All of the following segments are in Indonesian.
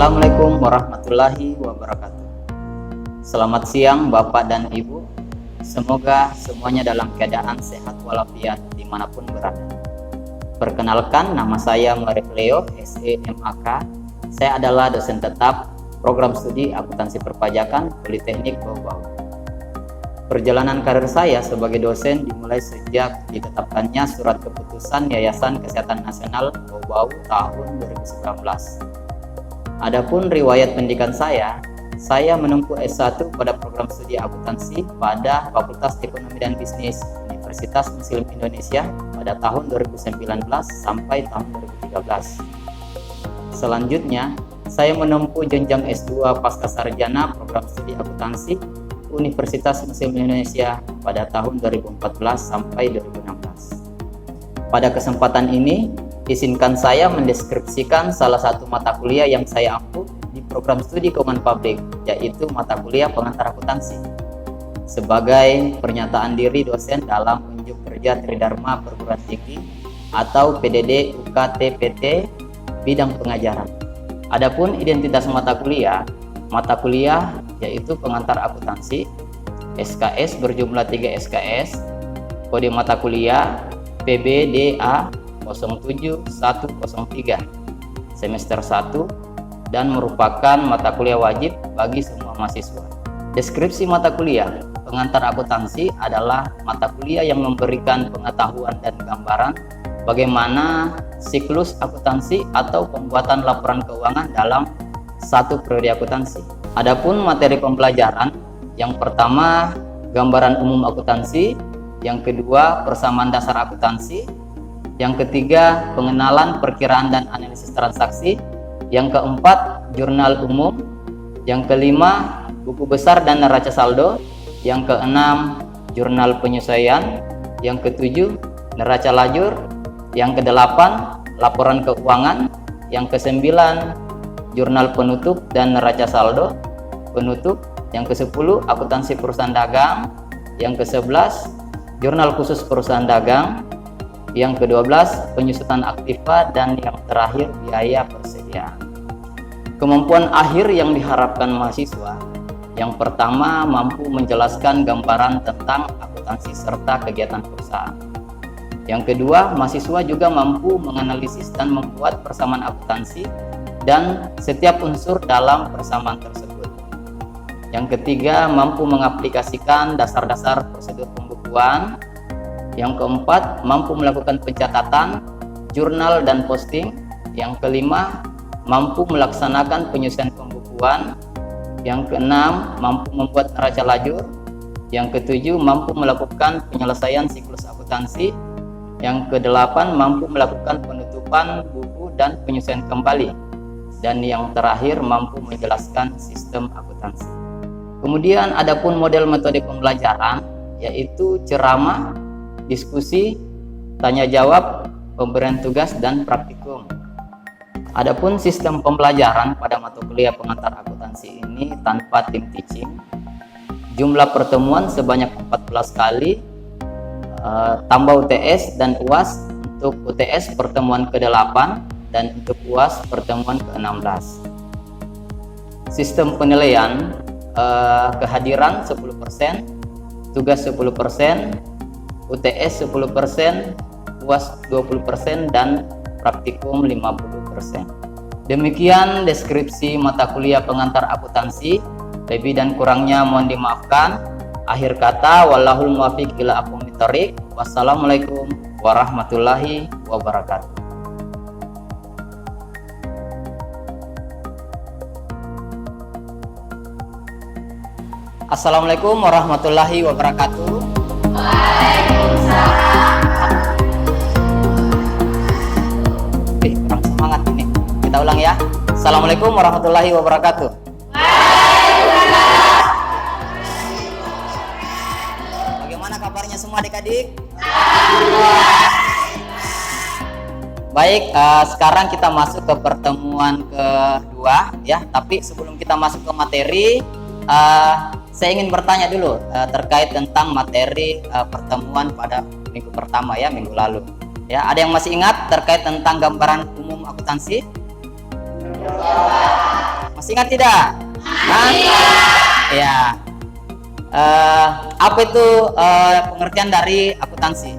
Assalamualaikum warahmatullahi wabarakatuh. Selamat siang Bapak dan Ibu. Semoga semuanya dalam keadaan sehat walafiat dimanapun berada. Perkenalkan, nama saya Muarif Leo, SE MAK. Saya adalah dosen tetap program studi akuntansi perpajakan Politeknik Bau-Bau. Perjalanan karir saya sebagai dosen dimulai sejak ditetapkannya surat keputusan Yayasan Kesehatan Nasional Bau-Bau tahun 2019. Adapun riwayat pendidikan saya menempuh S1 pada program studi akuntansi pada Fakultas Ekonomi dan Bisnis Universitas Muslim Indonesia pada tahun 2019 sampai tahun 2013. Selanjutnya, saya menempuh jenjang S2 Pascasarjana program studi akuntansi Universitas Muslim Indonesia pada tahun 2014 sampai 2016. Pada kesempatan ini, izinkan saya mendeskripsikan salah satu mata kuliah yang saya ampuh di program studi keuangan publik, yaitu mata kuliah pengantar akuntansi. Sebagai pernyataan diri dosen dalam unjuk kerja Tridharma Perguruan Tinggi atau PDD UKT-PT bidang pengajaran. Adapun identitas mata kuliah yaitu pengantar akuntansi, SKS berjumlah 3 SKS, kode mata kuliah PBDA 07103 semester 1 dan merupakan mata kuliah wajib bagi semua mahasiswa. Deskripsi mata kuliah pengantar akuntansi adalah mata kuliah yang memberikan pengetahuan dan gambaran bagaimana siklus akuntansi atau pembuatan laporan keuangan dalam satu periode akuntansi. Adapun materi pembelajaran, yang pertama gambaran umum akuntansi, yang kedua persamaan dasar akuntansi, yang ketiga pengenalan, perkiraan dan analisis transaksi, yang keempat jurnal umum, yang kelima buku besar dan neraca saldo, yang keenam jurnal penyesuaian, yang ketujuh neraca lajur, yang kedelapan laporan keuangan, yang kesembilan jurnal penutup dan neraca saldo penutup, yang kesepuluh akuntansi perusahaan dagang, yang kesebelas jurnal khusus perusahaan dagang, yang ke-12 penyusutan aktiva, dan yang terakhir biaya persediaan. Kemampuan akhir yang diharapkan mahasiswa, yang pertama mampu menjelaskan gambaran tentang akuntansi serta kegiatan perusahaan. Yang kedua, mahasiswa juga mampu menganalisis dan membuat persamaan akuntansi dan setiap unsur dalam persamaan tersebut. Yang ketiga, mampu mengaplikasikan dasar-dasar prosedur pembukuan. Yang keempat, mampu melakukan pencatatan, jurnal dan posting. Yang kelima, mampu melaksanakan penyusunan pembukuan. Yang keenam, mampu membuat neraca lajur. Yang ketujuh, mampu melakukan penyelesaian siklus akuntansi. Yang kedelapan, mampu melakukan penutupan buku dan penyusunan kembali. Dan yang terakhir, mampu menjelaskan sistem akuntansi. Kemudian adapun model metode pembelajaran, yaitu ceramah, diskusi, tanya jawab, pemberian tugas, dan praktikum. Adapun sistem pembelajaran pada mata kuliah pengantar akuntansi ini tanpa tim teaching. Jumlah pertemuan sebanyak 14 kali, tambah UTS dan UAS. Untuk UTS pertemuan ke-8 dan untuk UAS pertemuan ke-16. Sistem penilaian, kehadiran 10%, tugas 10%, UTS 10%, UAS 20%, dan praktikum 50%. Demikian deskripsi mata kuliah pengantar akuntansi. Lebih dan kurangnya mohon dimaafkan. Akhir kata, wallahul muwaffiq ila aqwamit thoriq. Wassalamualaikum warahmatullahi wabarakatuh. Assalamualaikum warahmatullahi wabarakatuh. Kurang semangat ini. Kita ulang ya. Assalamualaikum warahmatullahi wabarakatuh. Bagaimana kabarnya semua adik-adik? Baik, sekarang kita masuk ke pertemuan kedua ya. Tapi sebelum kita masuk ke materi, saya ingin bertanya dulu terkait tentang materi pertemuan pada minggu pertama ya, minggu lalu. Ya, ada yang masih ingat terkait tentang gambaran umum akuntansi? Masih ingat tidak? Ya. Apa itu pengertian dari akuntansi?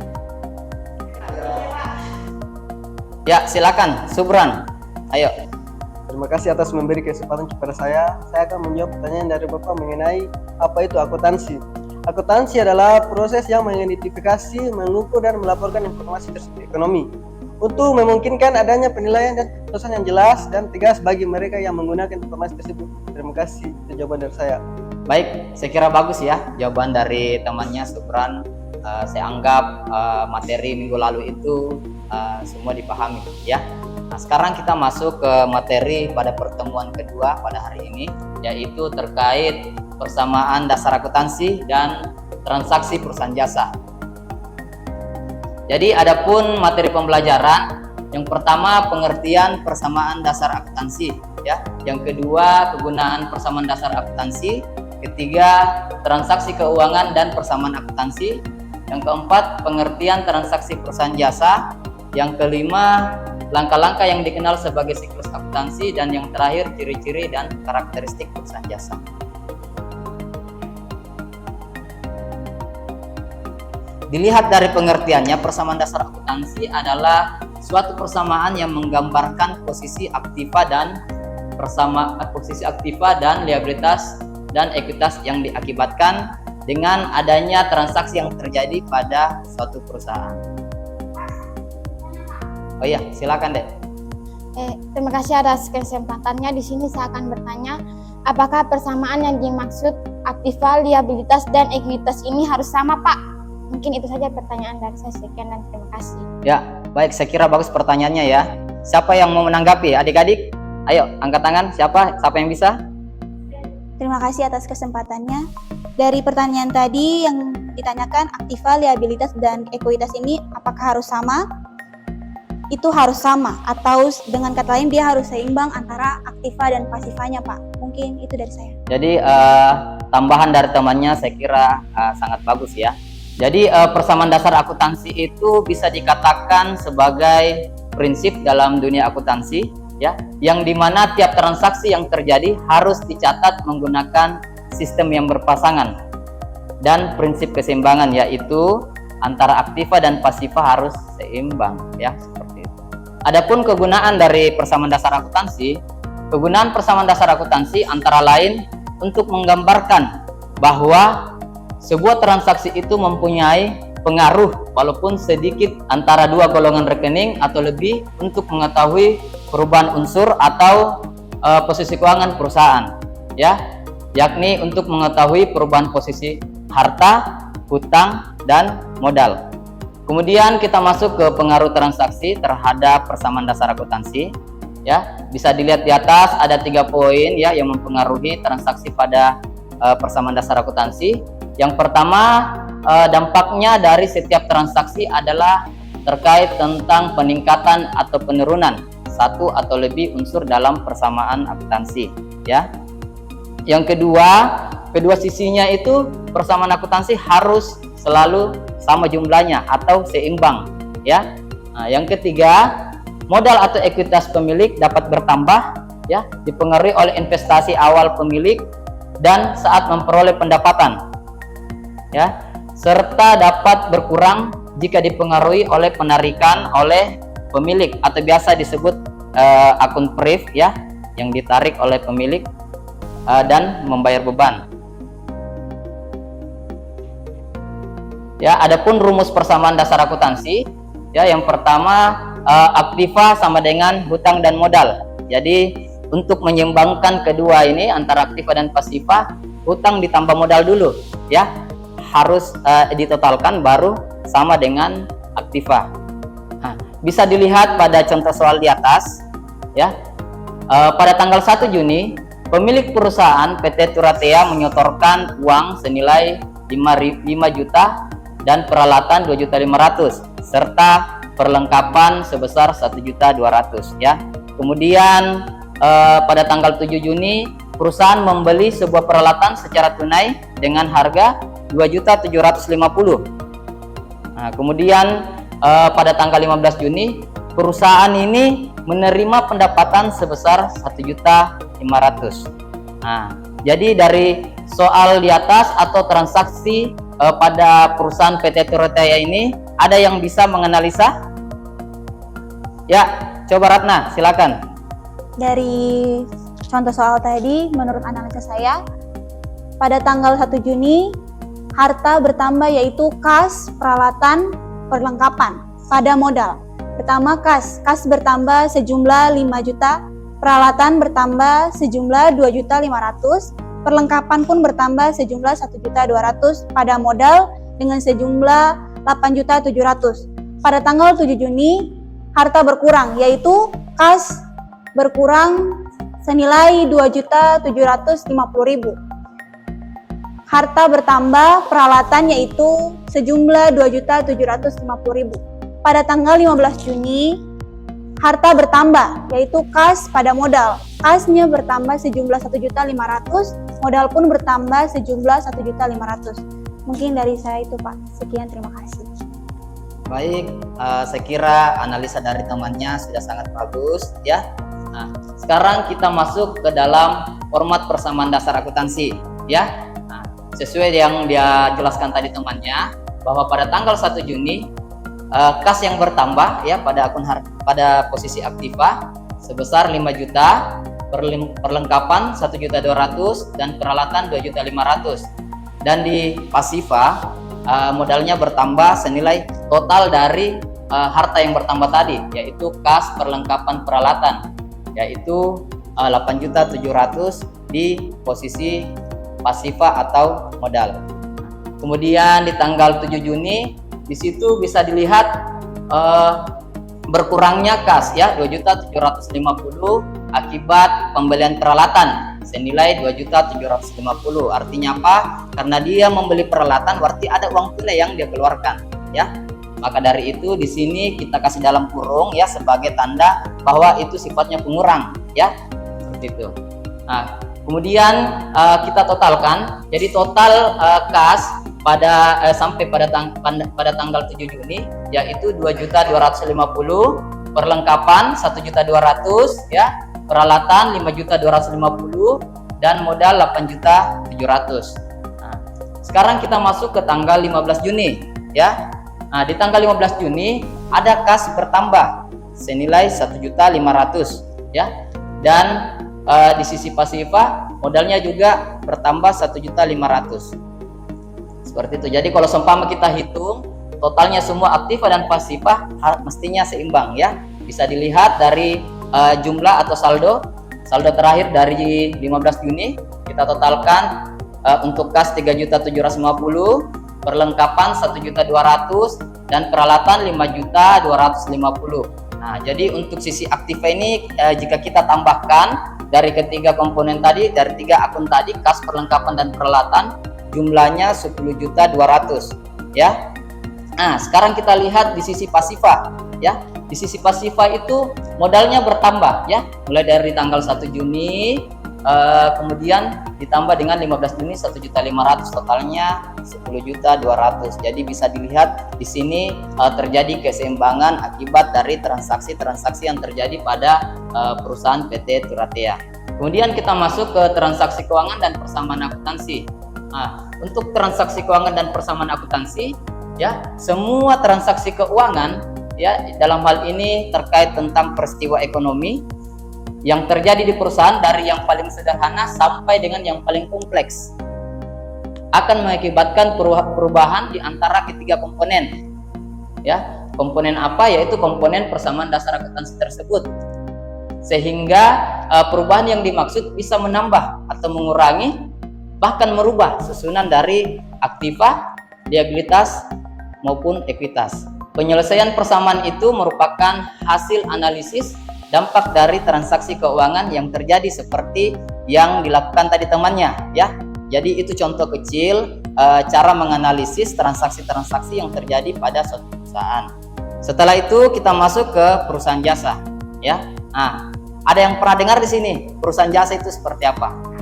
Ya, silakan, Subran. Ayo. Terima kasih atas memberi kesempatan kepada saya. Saya akan menjawab pertanyaan dari Bapak mengenai apa itu akuntansi. Akuntansi adalah proses yang mengidentifikasi, mengukur, dan melaporkan informasi tersebut ekonomi untuk memungkinkan adanya penilaian dan keputusan yang jelas dan tegas bagi mereka yang menggunakan informasi tersebut. Terima kasih. Itu jawaban dari saya. Baik, saya kira bagus ya jawaban dari temannya Subran. Saya anggap materi minggu lalu itu semua dipahami ya. Nah, sekarang kita masuk ke materi pada pertemuan kedua pada hari ini, yaitu terkait persamaan dasar akuntansi dan transaksi perusahaan jasa. Jadi adapun materi pembelajaran, yang pertama pengertian persamaan dasar akuntansi ya, yang kedua kegunaan persamaan dasar akuntansi, ketiga transaksi keuangan dan persamaan akuntansi, yang keempat pengertian transaksi perusahaan jasa, yang kelima langkah-langkah yang dikenal sebagai siklus akuntansi, dan yang terakhir ciri-ciri dan karakteristik perusahaan jasa. Dilihat dari pengertiannya, persamaan dasar akuntansi adalah suatu persamaan yang menggambarkan posisi aktiva dan liabilitas dan ekuitas yang diakibatkan dengan adanya transaksi yang terjadi pada suatu perusahaan. Oh iya, silakan Dek. Terima kasih atas kesempatannya. Di sini saya akan bertanya, apakah persamaan yang dimaksud aktiva, liabilitas, dan ekuitas ini harus sama, Pak? Mungkin itu saja pertanyaan dari saya. Sekian dan terima kasih. Ya, baik. Saya kira bagus pertanyaannya ya. Siapa yang mau menanggapi? Adik-adik, ayo angkat tangan. Siapa yang bisa? Terima kasih atas kesempatannya. Dari pertanyaan tadi yang ditanyakan, aktiva, liabilitas, dan ekuitas ini apakah harus sama? Itu harus sama, atau dengan kata lain dia harus seimbang antara aktiva dan pasifanya, Pak. Mungkin itu dari saya. Jadi tambahan dari temannya saya kira sangat bagus ya. Jadi persamaan dasar akuntansi itu bisa dikatakan sebagai prinsip dalam dunia akuntansi ya, yang dimana tiap transaksi yang terjadi harus dicatat menggunakan sistem yang berpasangan, dan prinsip keseimbangan yaitu antara aktiva dan pasifa harus seimbang ya, seperti itu. Adapun kegunaan dari persamaan dasar akuntansi, kegunaan persamaan dasar akuntansi antara lain untuk menggambarkan bahwa sebuah transaksi itu mempunyai pengaruh walaupun sedikit antara dua golongan rekening atau lebih untuk mengetahui perubahan unsur atau posisi keuangan perusahaan ya, yakni untuk mengetahui perubahan posisi harta, hutang, dan modal. Kemudian kita masuk ke pengaruh transaksi terhadap persamaan dasar akuntansi ya. Bisa dilihat di atas ada 3 poin ya yang mempengaruhi transaksi pada persamaan dasar akuntansi. Yang pertama, dampaknya dari setiap transaksi adalah terkait tentang peningkatan atau penurunan satu atau lebih unsur dalam persamaan akuntansi ya. Yang kedua sisinya itu persamaan akuntansi harus selalu sama jumlahnya atau seimbang ya. Nah, yang ketiga, modal atau ekuitas pemilik dapat bertambah ya, dipengaruhi oleh investasi awal pemilik dan saat memperoleh pendapatan ya, serta dapat berkurang jika dipengaruhi oleh penarikan oleh pemilik atau biasa disebut akun pref ya, yang ditarik oleh pemilik dan membayar beban. Ya, adapun rumus persamaan dasar akuntansi ya, yang pertama aktiva sama dengan hutang dan modal. Jadi untuk menyeimbangkan kedua ini antara aktiva dan pasifa, hutang ditambah modal dulu ya, harus ditotalkan baru sama dengan aktiva. Nah, bisa dilihat pada contoh soal di atas ya. Pada tanggal 1 Juni pemilik perusahaan PT Turatea menyetorkan uang senilai 5 juta dan peralatan 2.500.000 serta perlengkapan sebesar 1.200.000 ya. Kemudian pada tanggal 7 Juni perusahaan membeli sebuah peralatan secara tunai dengan harga 2.750.000. Nah, kemudian pada tanggal 15 Juni perusahaan ini menerima pendapatan sebesar 1.050.000 500. Nah, jadi dari soal di atas atau transaksi pada perusahaan PT Turatea ini, ada yang bisa menganalisa? Ya, coba Ratna, silakan. Dari contoh soal tadi, menurut analisa saya, pada tanggal 1 Juni, harta bertambah yaitu kas, peralatan, perlengkapan pada modal. Pertama kas bertambah sejumlah 5 juta, peralatan bertambah sejumlah 2.500.000, perlengkapan pun bertambah sejumlah 1.200.000 pada modal dengan sejumlah 8.700.000. Pada tanggal 7 Juni, harta berkurang yaitu kas berkurang senilai 2.750.000. Harta bertambah peralatan yaitu sejumlah 2.750.000. Pada tanggal 15 Juni, harta bertambah yaitu kas pada modal. Kasnya bertambah sejumlah 1.500.000, modal pun bertambah sejumlah 1.500.000. Mungkin dari saya itu Pak. Sekian, terima kasih. Baik, saya kira analisa dari temannya sudah sangat bagus ya. Nah, sekarang kita masuk ke dalam format persamaan dasar akuntansi ya. Nah, sesuai yang dia jelaskan tadi temannya, bahwa pada tanggal 1 Juni kas yang bertambah ya pada posisi aktiva sebesar 5 juta, perlengkapan 1.200.000 dan peralatan 2.500.000. Dan di pasiva modalnya bertambah senilai total dari harta yang bertambah tadi, yaitu kas, perlengkapan, peralatan, yaitu 8.700.000 di posisi pasiva atau modal. Kemudian di tanggal 7 Juni di situ bisa dilihat berkurangnya kas ya 2.750.000 akibat pembelian peralatan senilai 2.750.000. Artinya apa? Karena dia membeli peralatan berarti ada uang tunai yang dia keluarkan ya. Maka dari itu di sini kita kasih dalam kurung ya sebagai tanda bahwa itu sifatnya pengurang ya. Seperti itu. Nah, kemudian kita totalkan. Jadi total kas sampai pada tanggal 7 Juni yaitu 2.250.000, perlengkapan 1.200.000 ya, peralatan 5.250.000 dan modal 8.700.000. Nah, sekarang kita masuk ke tanggal 15 Juni ya. Nah, di tanggal 15 Juni ada kas bertambah senilai 1.500.000 ya. Dan di sisi pasiva modalnya juga bertambah 1.500.000. Seperti itu. Jadi kalau seumpama kita hitung totalnya semua aktiva dan pasiva mestinya seimbang ya. Bisa dilihat dari jumlah atau saldo terakhir dari 15 Juni kita totalkan untuk kas 3.750.000, perlengkapan 1.200.000 dan peralatan 5.250.000. Nah, jadi untuk sisi aktiva ini jika kita tambahkan dari ketiga komponen tadi, dari 3 akun tadi, kas, perlengkapan dan peralatan, jumlahnya 10.200.000 ya. Nah, sekarang kita lihat di sisi pasiva ya. Di sisi pasiva itu modalnya bertambah ya, mulai dari tanggal 1 Juni kemudian ditambah dengan 15 Juni 1.500.000, totalnya 10.200.000. Jadi bisa dilihat di sini terjadi keseimbangan akibat dari transaksi-transaksi yang terjadi pada perusahaan PT Turatea. Kemudian kita masuk ke transaksi keuangan dan persamaan akuntansi. Nah, untuk transaksi keuangan dan persamaan akuntansi ya, semua transaksi keuangan ya dalam hal ini terkait tentang peristiwa ekonomi yang terjadi di perusahaan dari yang paling sederhana sampai dengan yang paling kompleks akan mengakibatkan perubahan di antara ketiga komponen ya. Komponen apa? Yaitu komponen persamaan dasar akuntansi tersebut, sehingga perubahan yang dimaksud bisa menambah atau mengurangi bahkan merubah susunan dari aktiva, liabilitas maupun ekuitas. Penyelesaian persamaan itu merupakan hasil analisis dampak dari transaksi keuangan yang terjadi seperti yang dilakukan tadi temannya ya. Jadi itu contoh kecil cara menganalisis transaksi-transaksi yang terjadi pada suatu perusahaan. Setelah itu kita masuk ke perusahaan jasa ya. Nah, ada yang pernah dengar di sini perusahaan jasa itu seperti apa?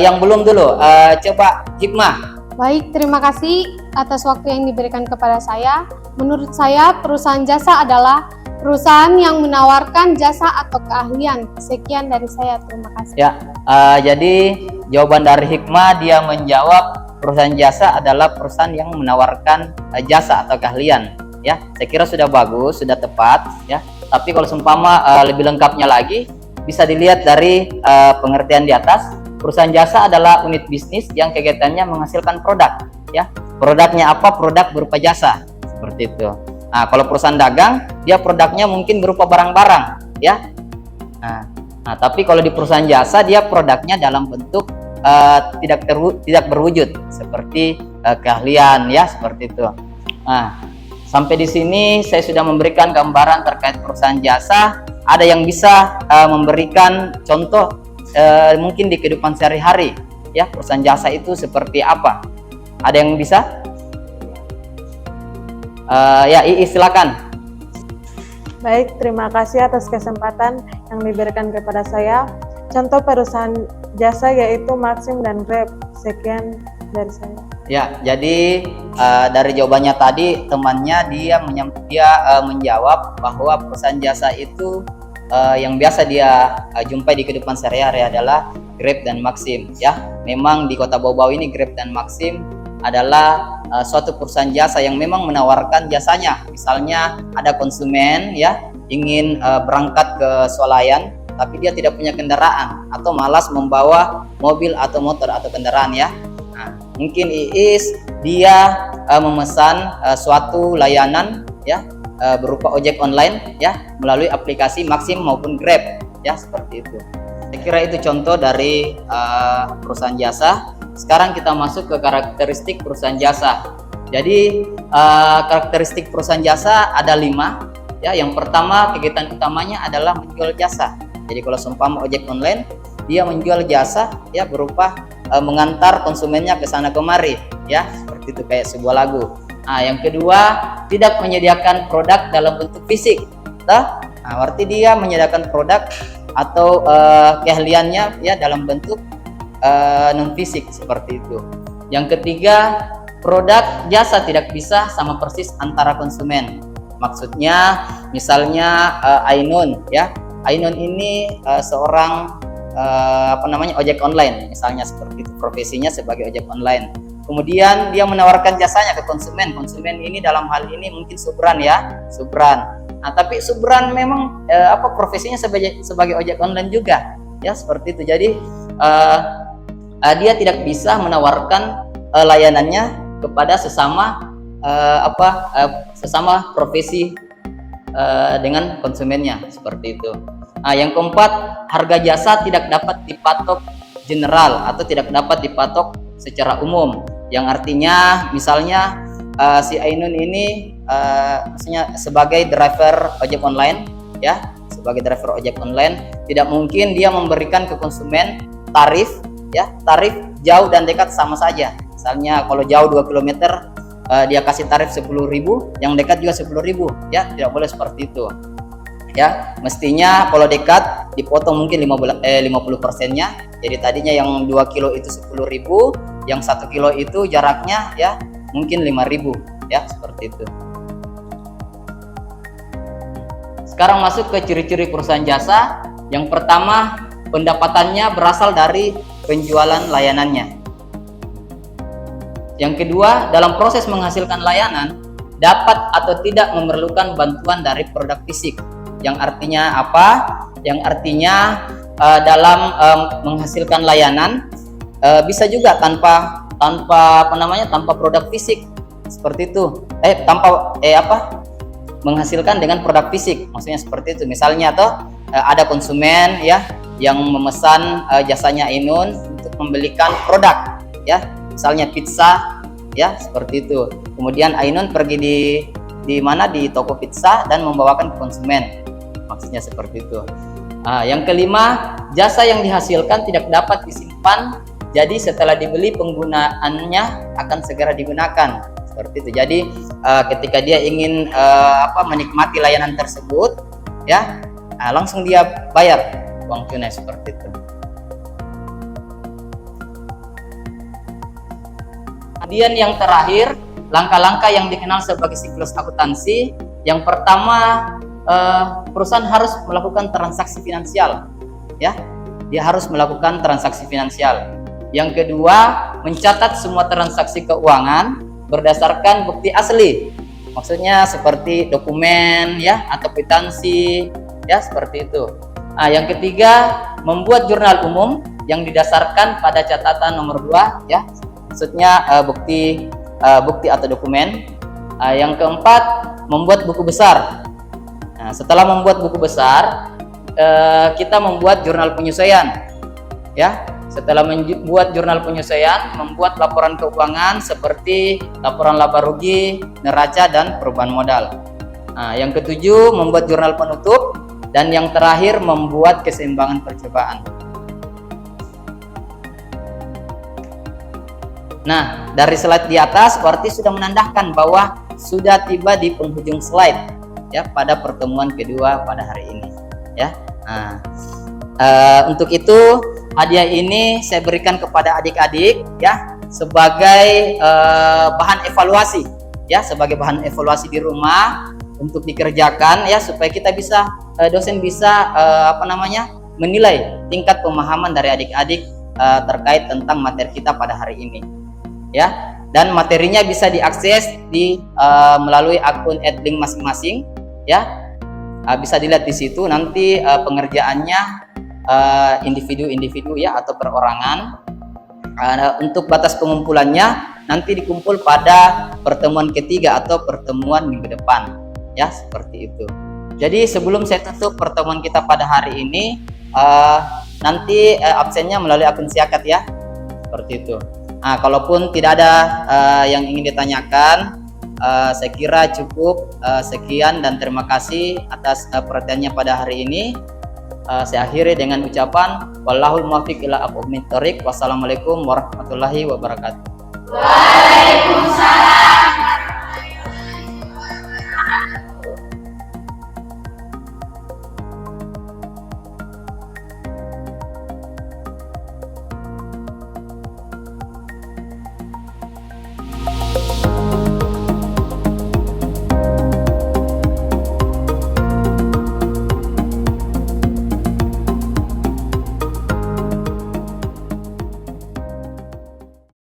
Yang belum dulu, coba Hikmah. Baik, terima kasih atas waktu yang diberikan kepada saya. Menurut saya, perusahaan jasa adalah perusahaan yang menawarkan jasa atau keahlian. Sekian dari saya, terima kasih. Ya, jadi jawaban dari Hikmah, dia menjawab perusahaan jasa adalah perusahaan yang menawarkan jasa atau keahlian. Ya, saya kira sudah bagus, sudah tepat. Ya, tapi kalau seumpama lebih lengkapnya lagi, bisa dilihat dari pengertian di atas. Perusahaan jasa adalah unit bisnis yang kegiatannya menghasilkan produk. Ya, produknya apa? Produk berupa jasa, seperti itu. Nah, kalau perusahaan dagang, dia produknya mungkin berupa barang-barang, ya. Nah, tapi kalau di perusahaan jasa, dia produknya dalam bentuk tidak berwujud, seperti keahlian, ya, seperti itu. Nah, sampai di sini saya sudah memberikan gambaran terkait perusahaan jasa. Ada yang bisa memberikan contoh mungkin di kehidupan sehari-hari, ya, perusahaan jasa itu seperti apa? Ada yang bisa? Ya, Iis, silakan. Baik, terima kasih atas kesempatan yang diberikan kepada saya. Contoh perusahaan jasa yaitu Maxim dan Grab. Sekian dari saya. Ya, jadi dari jawabannya tadi temannya dia menjawab bahwa perusahaan jasa itu yang biasa dia jumpai di kehidupan sehari-hari adalah Grab dan Maxim. Ya, memang di Kota Bau-Bau ini Grab dan Maxim adalah suatu perusahaan jasa yang memang menawarkan jasanya. Misalnya ada konsumen, ya, ingin berangkat ke swalayan tapi dia tidak punya kendaraan atau malas membawa mobil atau motor atau kendaraan, ya. Nah, mungkin Iis dia memesan suatu layanan, ya, berupa ojek online, ya, melalui aplikasi Maxim maupun Grab, ya, seperti itu. Saya kira itu contoh dari perusahaan jasa. Sekarang kita masuk ke karakteristik perusahaan jasa. Jadi karakteristik perusahaan jasa ada 5. Ya, yang pertama, kegiatan utamanya adalah menjual jasa. Jadi kalau seumpama ojek online, dia menjual jasa, ya, berupa mengantar konsumennya ke sana kemari, ya, seperti itu, kayak sebuah lagu. Nah, yang kedua, tidak menyediakan produk dalam bentuk fisik. Nah, berarti dia menyediakan produk atau keahliannya, ya, dalam bentuk non fisik, seperti itu. Yang ketiga, produk jasa tidak bisa sama persis antara konsumen. Maksudnya misalnya Ainun, ya, Ainun ini seorang ojek online, misalnya seperti itu, profesinya sebagai ojek online. Kemudian dia menawarkan jasanya ke konsumen. Konsumen ini dalam hal ini mungkin Subran, ya, Subran. Nah, tapi Subran memang profesinya sebagai ojek online juga, ya, seperti itu. Jadi dia tidak bisa menawarkan layanannya kepada sesama sesama profesi dengan konsumennya, seperti itu. Nah, yang keempat, harga jasa tidak dapat dipatok general atau tidak dapat dipatok secara umum, yang artinya misalnya si Ainun ini maksudnya sebagai driver ojek online, ya, sebagai driver ojek online tidak mungkin dia memberikan ke konsumen tarif, ya, tarif jauh dan dekat sama saja. Misalnya kalau jauh 2 km dia kasih tarif 10.000, yang dekat juga 10.000, ya, tidak boleh seperti itu. Ya, mestinya kalau dekat dipotong mungkin 50%-nya. Jadi tadinya yang 2 kilo itu 10.000, yang 1 kilo itu jaraknya, ya, mungkin 5.000, ya, seperti itu. Sekarang masuk ke ciri-ciri perusahaan jasa. Yang pertama, pendapatannya berasal dari penjualan layanannya. Yang kedua, dalam proses menghasilkan layanan dapat atau tidak memerlukan bantuan dari produk fisik. Yang artinya apa? Yang artinya dalam menghasilkan layanan bisa juga tanpa produk fisik, seperti itu. Menghasilkan dengan produk fisik, maksudnya seperti itu. Misalnya ada konsumen, ya, yang memesan jasanya Ainun untuk membelikan produk, ya, misalnya pizza, ya, seperti itu. Kemudian Ainun pergi di toko pizza dan membawakan ke konsumen, maksudnya seperti itu. Yang kelima, jasa yang dihasilkan tidak dapat disimpan, jadi setelah dibeli penggunaannya akan segera digunakan, seperti itu. Jadi ketika dia ingin menikmati layanan tersebut, ya, langsung dia bayar uang tunai, seperti itu. Kemudian yang terakhir, langkah-langkah yang dikenal sebagai siklus akuntansi. Yang pertama, perusahaan harus melakukan transaksi finansial, ya. Dia harus melakukan transaksi finansial. Yang kedua, mencatat semua transaksi keuangan berdasarkan bukti asli. Maksudnya seperti dokumen, ya, atau kwitansi, ya, seperti itu. Nah, yang ketiga, membuat jurnal umum yang didasarkan pada catatan nomor 2, ya. Maksudnya bukti atau dokumen. Yang keempat, membuat buku besar. Nah, setelah membuat buku besar, kita membuat jurnal penyesuaian, ya. Setelah membuat jurnal penyesuaian, membuat laporan keuangan seperti laporan laba rugi, neraca, dan perubahan modal. Nah, yang ketujuh, membuat jurnal penutup, dan yang terakhir membuat keseimbangan percobaan. Nah, dari slide di atas berarti sudah menandakan bahwa sudah tiba di penghujung slide, ya, pada pertemuan kedua pada hari ini, ya. Nah, untuk itu hadiah ini saya berikan kepada adik-adik, ya, sebagai bahan evaluasi, ya, sebagai bahan evaluasi di rumah untuk dikerjakan, ya, supaya kita bisa dosen bisa menilai tingkat pemahaman dari adik-adik terkait tentang materi kita pada hari ini, ya. Dan materinya bisa diakses melalui akun @link masing-masing, ya. Bisa dilihat di situ nanti pengerjaannya individu-individu, ya, atau perorangan. Untuk batas pengumpulannya nanti dikumpul pada pertemuan ketiga atau pertemuan minggu depan, ya, seperti itu. Jadi sebelum saya tutup pertemuan kita pada hari ini, nanti absennya melalui akun Siakat, ya, seperti itu. Nah, kalaupun tidak ada yang ingin ditanyakan, saya kira cukup sekian dan terima kasih atas perhatiannya pada hari ini. Saya akhiri dengan ucapan wallahul muwaffiq ila aqwamit thoriq. Wassalamualaikum warahmatullahi wabarakatuh. Waalaikumsalam.